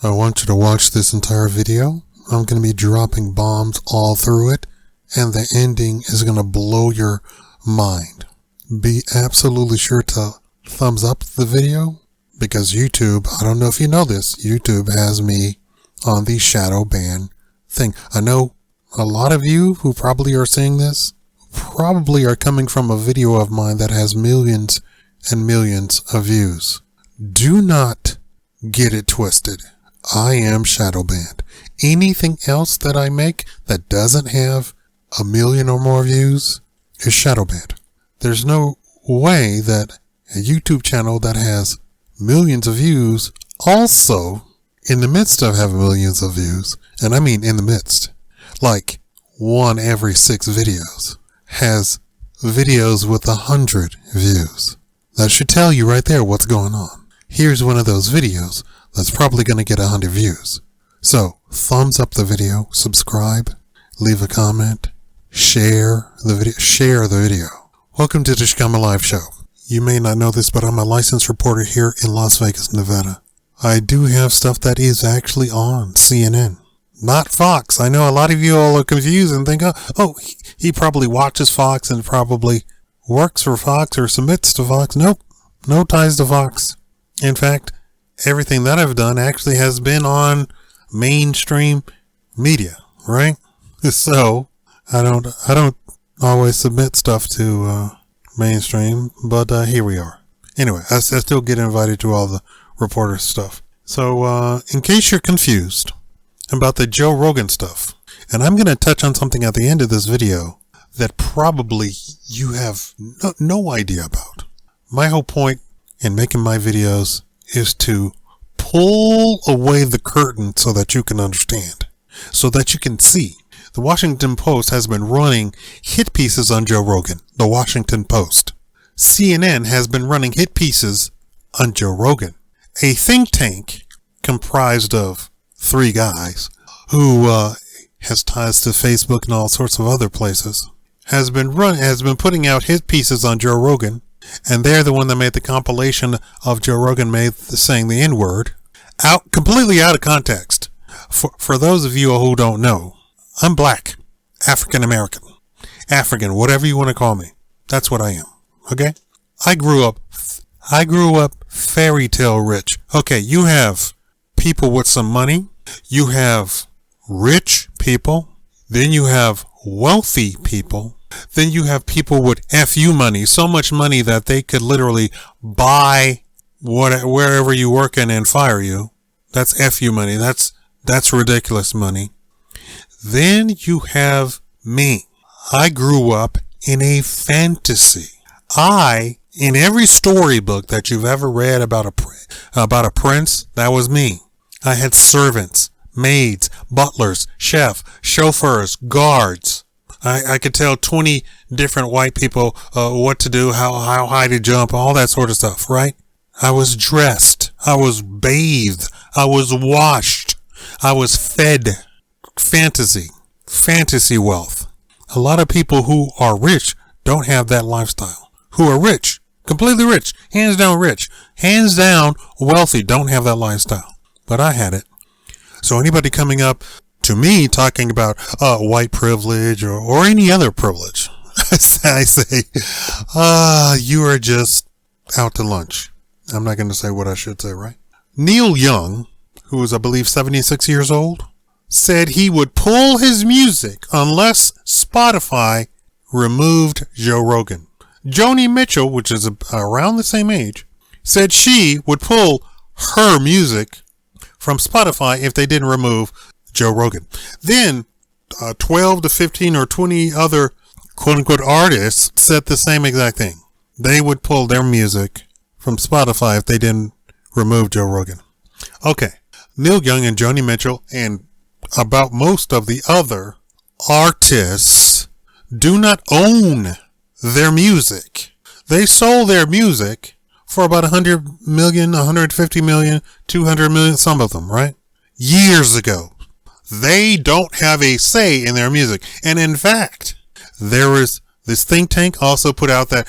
I want you to watch this entire video. I'm going to be dropping bombs all through it, and the ending is going to blow your mind. Be absolutely sure to thumbs up the video, because YouTube, I don't know if you know this, YouTube has me on the shadow ban thing. I know a lot of you who probably are seeing this probably are coming from a video of mine that has millions and millions of views. Do not get it twisted. I am shadow banned. Anything else that I make that doesn't have a million or more views is shadow banned. There's no way that a YouTube channel that has millions of views also in the midst of having millions of views, and I mean in the midst, like 1 every 6 videos, has videos with 100 views. That should tell you right there what's going on. Here's one of those videos that's probably going to get 100 views. So, thumbs up the video, subscribe, leave a comment, share the video. Welcome to the Shakaama Live Show. You may not know this, but I'm a licensed reporter here in Las Vegas, Nevada. I do have stuff that is actually on CNN, not Fox. I know a lot of you all are confused and think, oh, he probably watches Fox and probably works for Fox or submits to Fox. Nope, no ties to Fox. In fact, everything that I've done actually has been on mainstream media, right? So I don't always submit stuff to mainstream, but here we are. Anyway, I still get invited to all the reporter stuff. So in case you're confused about the Joe Rogan stuff, and I'm going to touch on something at the end of this video that probably you have no idea about. My whole point in making my videos is to pull away the curtain so that you can understand, so that you can see. The Washington Post has been running hit pieces on Joe Rogan. The Washington Post. CNN has been running hit pieces on Joe Rogan. A think tank comprised of 3 guys who has ties to Facebook and all sorts of other places has been putting out hit pieces on Joe Rogan, and they're the one that made the compilation of Joe Rogan saying the N-word completely out of context. For those of you who don't know, I'm black, African American, African, whatever you want to call me. That's what I am. Okay? I grew up fairy tale rich. Okay, you have people with some money, you have rich people, then you have wealthy people, then you have people with FU money, so much money that they could literally buy wherever you work in and fire you. That's FU money. That's ridiculous money. Then you have me. I grew up in a fantasy. In every storybook that you've ever read about a prince, that was me. I had servants, maids, butlers, chauffeurs, guards. I could tell 20 different white people what to do, how high to jump, all that sort of stuff, right? I was dressed. I was bathed. I was washed. I was fed. Fantasy wealth. A lot of people who are rich don't have that lifestyle. Who are rich, completely rich, hands down wealthy, don't have that lifestyle. But I had it. So anybody coming up to me talking about white privilege or any other privilege, I say, you are just out to lunch. I'm not going to say what I should say, right? Neil Young, who is, I believe, 76 years old, said he would pull his music unless Spotify removed Joe Rogan. Joni Mitchell, which is around the same age, said she would pull her music from Spotify if they didn't remove Joe Rogan. Then 12 to 15 or 20 other quote-unquote artists said the same exact thing. They would pull their music from Spotify if they didn't remove Joe Rogan. Okay, Neil Young and Joni Mitchell and about most of the other artists do not own their music. They sold their music for about 100 million, 150 million, 200 million, some of them, right? Years ago. They don't have a say in their music. And in fact, there is this think tank also put out that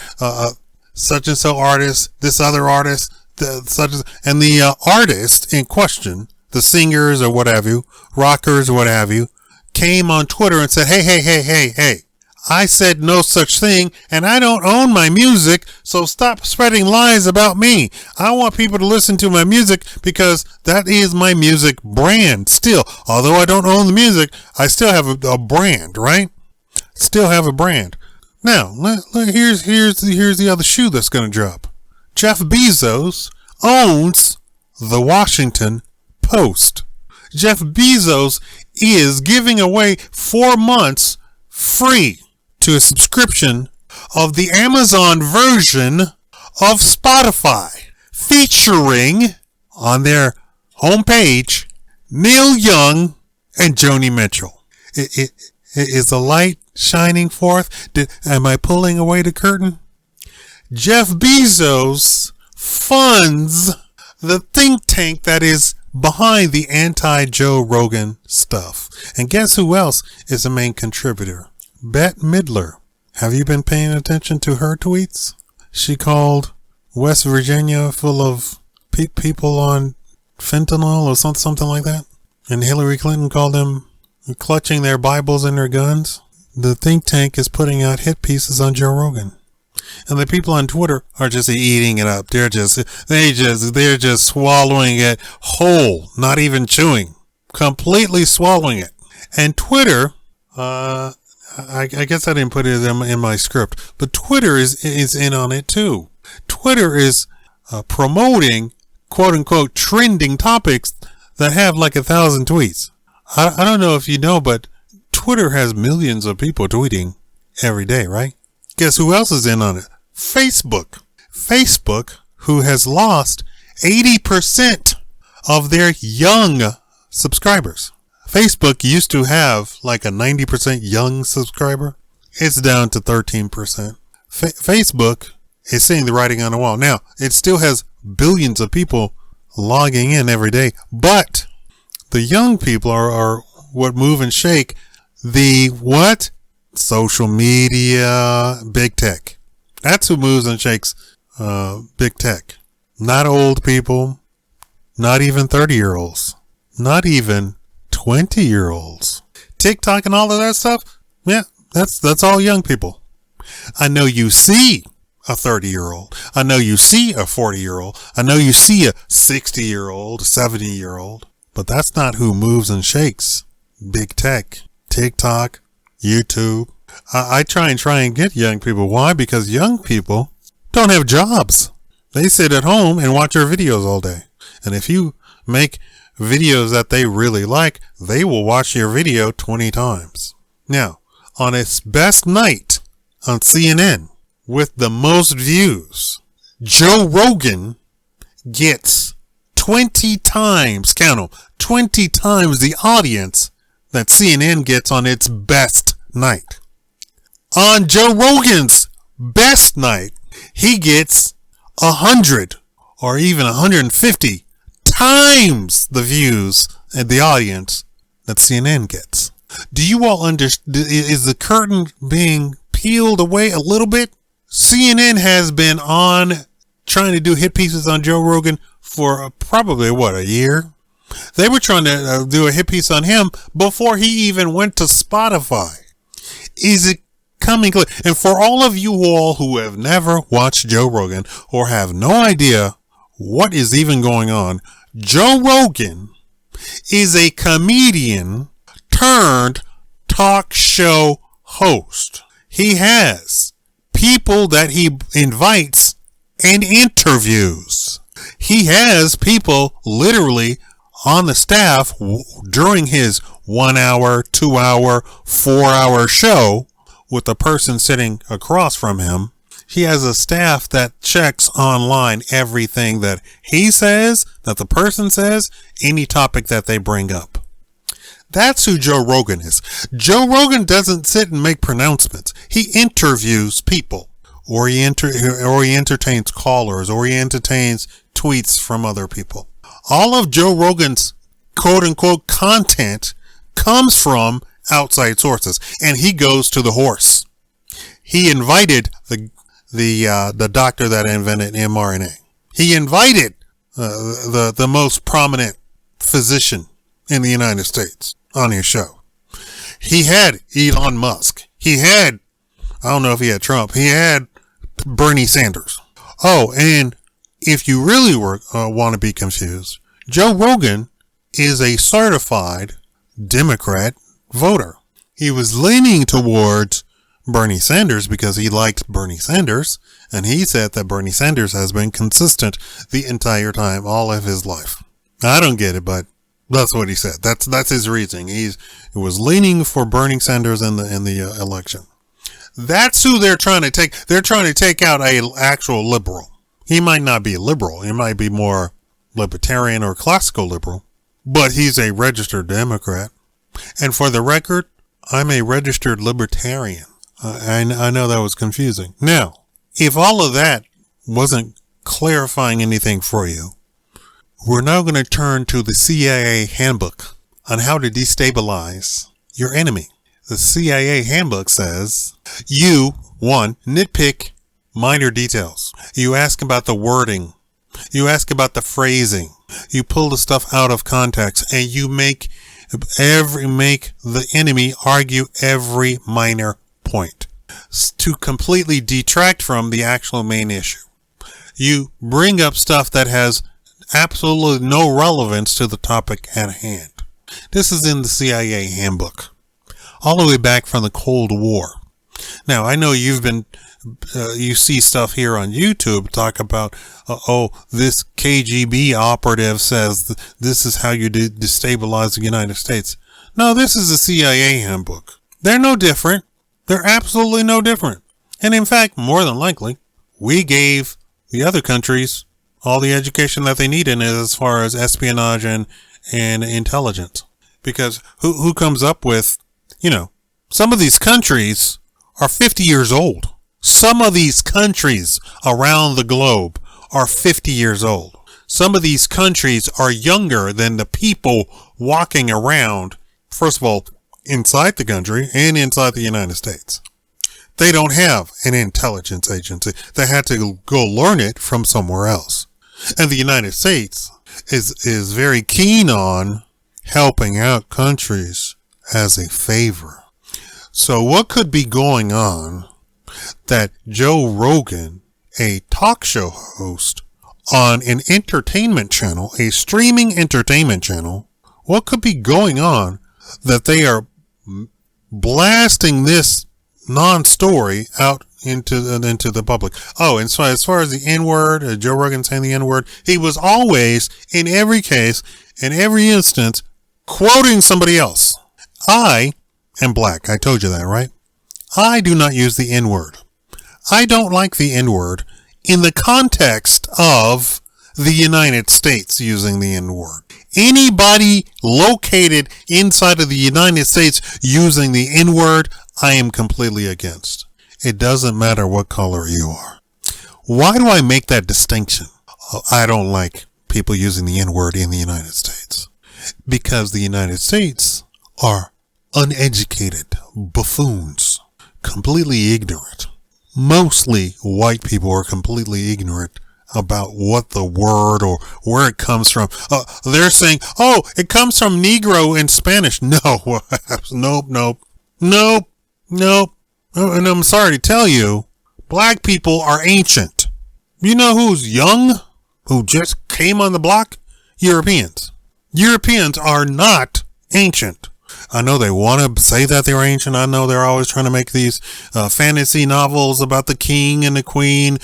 such and so artist, this other artist, and the artist in question the singers or what have you, rockers or what have you, came on Twitter and said, hey, I said no such thing, and I don't own my music, so stop spreading lies about me. I want people to listen to my music because that is my music brand still. Although I don't own the music, I still have a brand, right? Still have a brand. Now, here's the other shoe that's going to drop. Jeff Bezos owns the Washington Post. Jeff Bezos is giving away 4 months free to a subscription of the Amazon version of Spotify, featuring on their homepage Neil Young and Joni Mitchell. Is the light shining forth? Am I pulling away the curtain? Jeff Bezos funds the think tank that is behind the anti-Joe Rogan stuff. And guess who else is the main contributor? Bette Midler. Have you been paying attention to her tweets? She called West Virginia full of people on fentanyl or something like that. And Hillary Clinton called them clutching their Bibles and their guns. The think tank is putting out hit pieces on Joe Rogan. And the people on Twitter are just eating it up. They're just swallowing it whole, not even chewing, completely swallowing it. And Twitter, I guess I didn't put it in my script, but Twitter is in on it too. Twitter is promoting quote unquote trending topics that have like 1,000 tweets. I don't know if you know, but Twitter has millions of people tweeting every day, right? Guess who else is in on it? Facebook. Facebook, who has lost 80% of their young subscribers. Facebook used to have like a 90% young subscriber. It's down to 13%. Facebook is seeing the writing on the wall. Now, it still has billions of people logging in every day, but the young people are what move and shake the what? Social media, big tech. That's who moves and shakes big tech. Not old people, not even 30-year-olds, not even 20-year-olds. TikTok and all of that stuff, yeah, that's all young people. I know you see a 30-year-old. I know you see a 40-year-old. I know you see a 60-year-old, a 70-year-old. But that's not who moves and shakes big tech, TikTok, YouTube. I try and get young people. Why? Because young people don't have jobs. They sit at home and watch your videos all day. And if you make videos that they really like, they will watch your video 20 times. Now, on its best night on CNN with the most views, Joe Rogan gets 20 times, count them, 20 times the audience that CNN gets on its best night. On Joe Rogan's best night, he gets 100 or even 150 times the views and the audience that CNN gets. Do you all understand? Is the curtain being peeled away a little bit? CNN has been on trying to do hit pieces on Joe Rogan for probably a year? They were trying to do a hit piece on him before he even went to Spotify. Is it coming clear? And for all of you all who have never watched Joe Rogan or have no idea what is even going on, Joe Rogan is a comedian turned talk show host. He has people that he invites and interviews. He has people literally on the staff during his 1 hour, 2 hour, 4 hour show with a person sitting across from him. He has a staff that checks online everything that he says, that the person says, any topic that they bring up. That's who Joe Rogan is. Joe Rogan doesn't sit and make pronouncements. He interviews people, or he entertains callers, or he entertains tweets from other people. All of Joe Rogan's quote unquote content comes from outside sources, and he goes to the horse. He invited the doctor that invented mRNA. He invited the most prominent physician in the United States on his show. He had Elon Musk. He had, I don't know if he had Trump. He had Bernie Sanders. Oh, and if you really want to be confused, Joe Rogan is a certified Democrat voter. He was leaning towards Bernie Sanders because he liked Bernie Sanders, and he said that Bernie Sanders has been consistent the entire time, all of his life. I don't get it, but that's what he said. That's his reasoning. He was leaning for Bernie Sanders in the election. That's who they're trying to take. They're trying to take out a actual liberal. He might not be a liberal. He might be more libertarian or classical liberal, but he's a registered Democrat. And for the record, I'm a registered libertarian. I know that was confusing. Now, if all of that wasn't clarifying anything for you, we're now going to turn to the CIA handbook on how to destabilize your enemy. The CIA handbook says you, one, nitpick minor details. You ask about the wording. You ask about the phrasing. You pull the stuff out of context, and you make the enemy argue every minor point to completely detract from the actual main issue. You bring up stuff that has absolutely no relevance to the topic at hand. This is in the CIA handbook, all the way back from the Cold War. Now, I know you've been, you see stuff here on YouTube talk about, this KGB operative says this is how you destabilize the United States. No, this is the CIA handbook. They're no different. They're absolutely no different. And in fact, more than likely, we gave the other countries all the education that they needed as far as espionage and intelligence. Because who comes up with, some of these countries are 50 years old. Some of these countries around the globe are 50 years old. Some of these countries are younger than the people walking around, first of all, inside the country and inside the United States. They don't have an intelligence agency. They had to go learn it from somewhere else. And the United States is very keen on helping out countries as a favor. So what could be going on that Joe Rogan, a talk show host on an entertainment channel, a streaming entertainment channel, what could be going on that they are blasting this non-story out into the public? Oh, and so as far as the N-word, Joe Rogan saying the N-word, he was always, in every case, in every instance, quoting somebody else. I am black. I told you that, right? I do not use the N-word. I don't like the N-word in the context of the United States using the N-word. Anybody located inside of the United States using the N-word, I am completely against. It doesn't matter what color you are. Why do I make that distinction? I don't like people using the N-word in the United States. Because the United States are uneducated buffoons, completely ignorant. Mostly white people are completely ignorant about what the word or where it comes from. They're saying, it comes from Negro in Spanish. No, nope. And I'm sorry to tell you, black people are ancient. You know who's young? Who just came on the block? Europeans. Europeans are not ancient. I know they want to say that they're ancient. I know they're always trying to make these fantasy novels about the king and the queen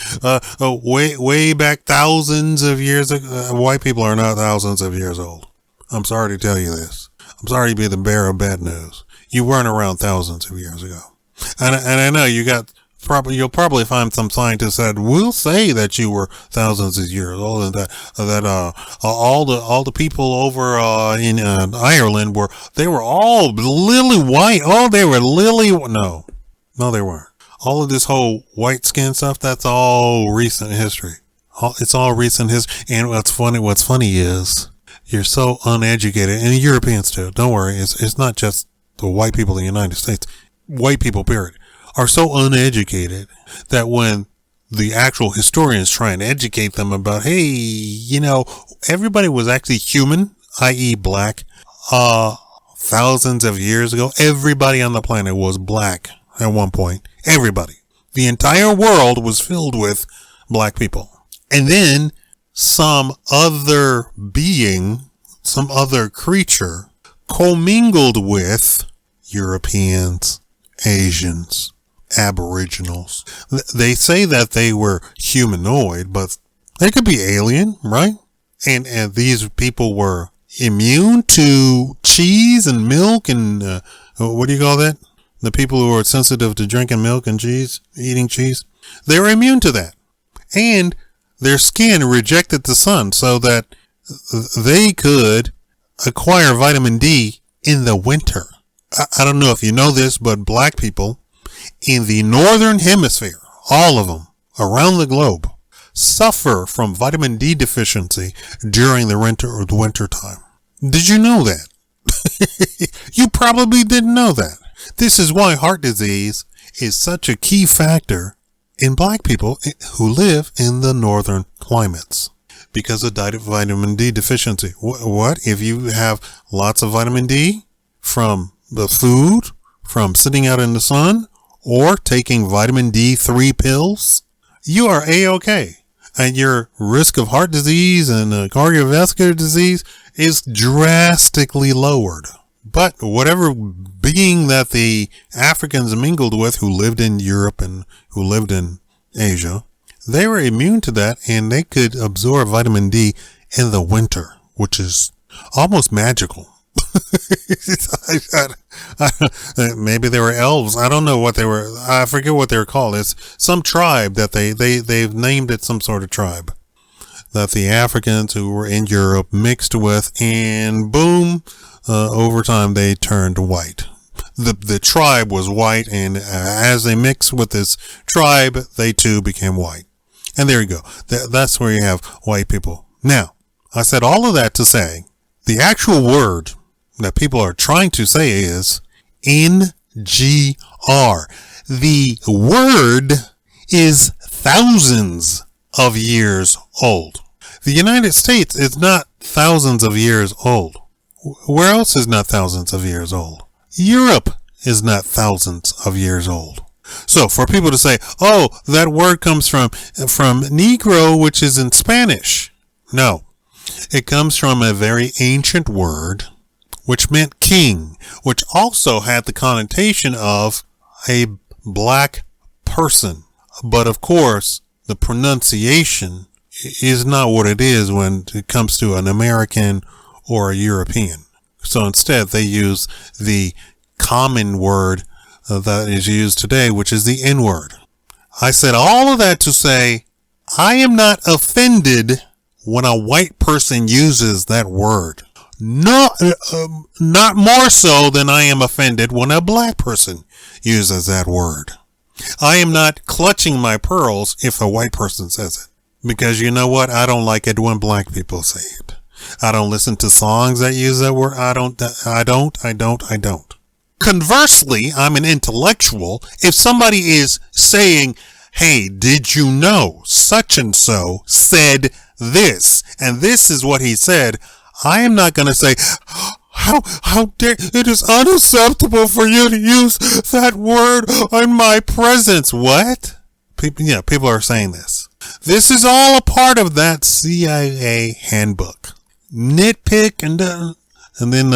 way back thousands of years ago. White people are not thousands of years old. I'm sorry to tell you this. I'm sorry to be the bearer of bad news. You weren't around thousands of years ago. And I know you'll probably find some scientists that will say that you were thousands of years old, and that all the people over in Ireland were all lily white. Oh, they were no, they weren't. All of this whole white skin stuff, that's all recent history. It's all recent history. And what's funny is you're so uneducated, and the Europeans too. Don't worry, it's not just the white people in the United States. White people, period, are so uneducated that when the actual historians try and educate them about, hey, everybody was actually human i.e. black, thousands of years ago, everybody on the planet was black at one point. Everybody. The entire world was filled with black people. And then some other being, some other creature commingled with Europeans, Asians, Aboriginals. They say that they were humanoid, but they could be alien, right? And these people were immune to cheese and milk and, what do you call that? The people who are sensitive to drinking milk and cheese, eating cheese. They were immune to that. And their skin rejected the sun so that they could acquire vitamin D in the winter. I don't know if you know this, but black people in the northern hemisphere, all of them around the globe, suffer from vitamin D deficiency during the winter time. Did you know that? You probably didn't know that. This is why heart disease is such a key factor in black people who live in the northern climates because of vitamin D deficiency. What? If you have lots of vitamin D from the food, from sitting out in the sun, or taking vitamin D3 pills, you are A-OK. And your risk of heart disease and cardiovascular disease is drastically lowered. But whatever being that the Africans mingled with who lived in Europe and who lived in Asia, they were immune to that and they could absorb vitamin D in the winter, which is almost magical. Maybe they were elves. I don't know what they were. I forget what they were called. It's some tribe that they've named it some sort of tribe that the Africans who were in Europe mixed with, and boom, over time they turned white. The tribe was white, and as they mixed with this tribe, they too became white. And there you go. That's where you have white people. Now, I said all of that to say the actual word that people are trying to say is NGR. The word is thousands of years old. The United States is not thousands of years old. Where else is not thousands of years old? Europe is not thousands of years old. So for people to say, oh, that word comes from Negro, which is in Spanish. No, it comes from a very ancient word which meant king, which also had the connotation of a black person. But of course, the pronunciation is not what it is when it comes to an American or a European. So instead, they use the common word that is used today, which is the N-word. I said all of that to say, I am not offended when a white person uses that word. No, not more so than I am offended when a black person uses that word. I am not clutching my pearls if a white person says it. Because you know what? I don't like it when black people say it. I don't listen to songs that use that word. I don't. Conversely, I'm an intellectual. If somebody is saying, hey, did you know such and so said this, and this is what he said, I am not going to say, how dare, it is unacceptable for you to use that word in my presence. What? People are saying this. This is all a part of that CIA handbook. Nitpick and then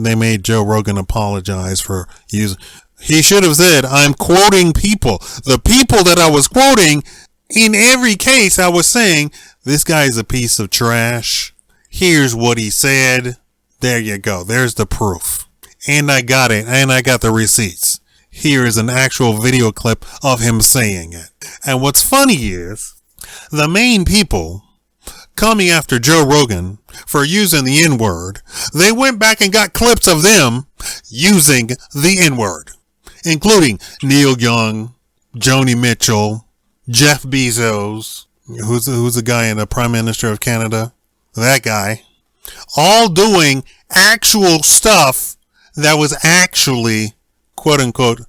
they made Joe Rogan apologize for using. He should have said, I'm quoting people. The people that I was quoting, in every case I was saying, this guy is a piece of trash. Here's what he said. There you go. There's the proof. And I got it. And I got the receipts. Here is an actual video clip of him saying it. And what's funny is the main people coming after Joe Rogan for using the N-word, they went back and got clips of them using the N-word, including Neil Young, Joni Mitchell, Jeff Bezos, who's the guy in the Prime Minister of Canada, that guy, all doing actual stuff that was actually, quote unquote,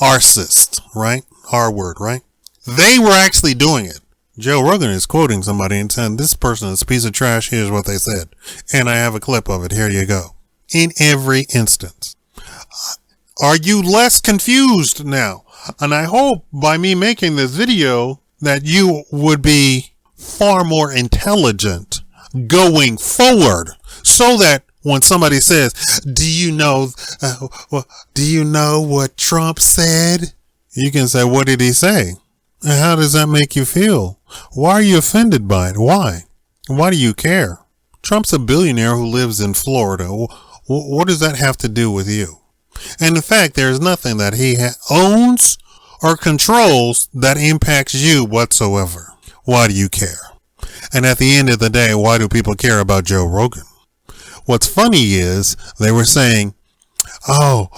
racist, right? R word, right? They were actually doing it. Joe Rogan is quoting somebody and saying, this person is a piece of trash. Here's what they said. And I have a clip of it. Here you go. In every instance. Are you less confused now? And I hope by me making this video that you would be far more intelligent going forward, so that when somebody says, do you know what Trump said? You can say, what did he say? And how does that make you feel? Why are you offended by it? Why? Why do you care? Trump's a billionaire who lives in Florida. What does that have to do with you? And in fact, there's nothing that he owns or controls that impacts you whatsoever. Why do you care? And at the end of the day, why do people care about Joe Rogan? What's funny is they were saying, oh,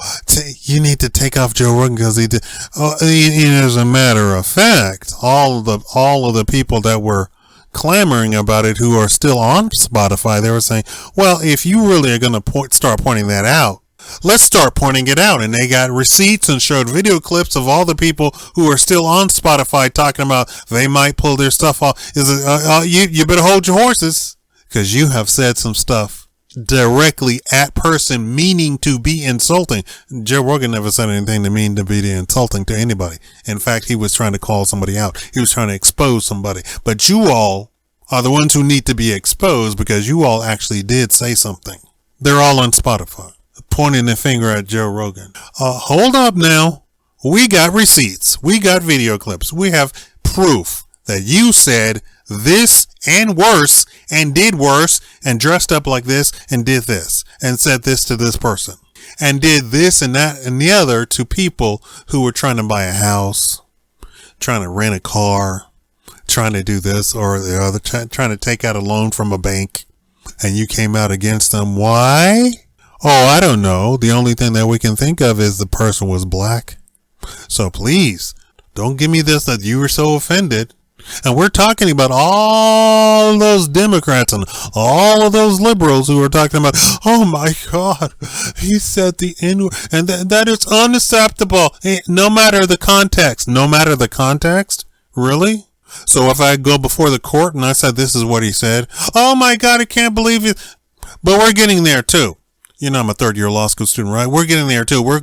you need to take off Joe Rogan because he did. Oh, as a matter of fact, all of the people that were clamoring about it who are still on Spotify, they were saying, well, if you really are going to start pointing that out, let's start pointing it out. And they got receipts and showed video clips of all the people who are still on Spotify talking about they might pull their stuff off. You better hold your horses, because you have said some stuff directly at person meaning to be insulting. Joe Rogan never said anything to mean to be insulting to anybody. In fact, he was trying to call somebody out. He was trying to expose somebody. But you all are the ones who need to be exposed, because you all actually did say something. They're all on Spotify, pointing the finger at Joe Rogan. Hold up now. We got receipts. We got video clips. We have proof that you said this and worse, and did worse, and dressed up like this, and did this, and said this to this person, and did this and that and the other to people who were trying to buy a house, trying to rent a car, trying to do this or the other, trying to take out a loan from a bank, and you came out against them. Why? Oh, I don't know. The only thing that we can think of is the person was black. So please, don't give me this that you were so offended. And we're talking about all those Democrats and all of those liberals who are talking about, oh my God, he said the N-word, and that is unacceptable. No matter the context. No matter the context? Really? So if I go before the court and I said this is what he said, oh my God, I can't believe it. But we're getting there too. You know, I'm a third-year law school student, right? We're getting there too.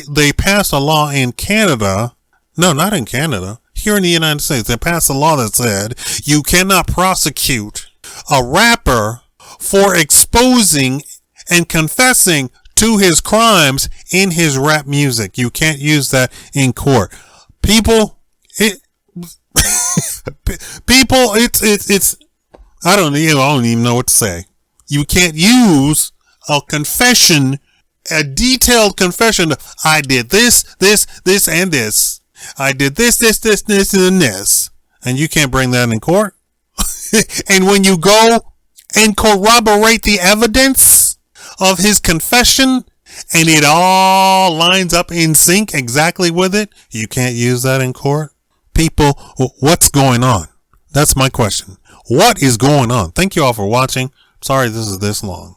They passed a law in Canada. No, not in Canada. Here in the United States, they passed a law that said you cannot prosecute a rapper for exposing and confessing to his crimes in his rap music. You can't use that in court. People, it's I don't even know what to say. You can't use a confession, a detailed confession. I did this, and this. I did this, and this. And you can't bring that in court. And when you go and corroborate the evidence of his confession, and it all lines up in sync exactly with it, you can't use that in court. People, what's going on? That's my question. What is going on? Thank you all for watching. Sorry this is this long.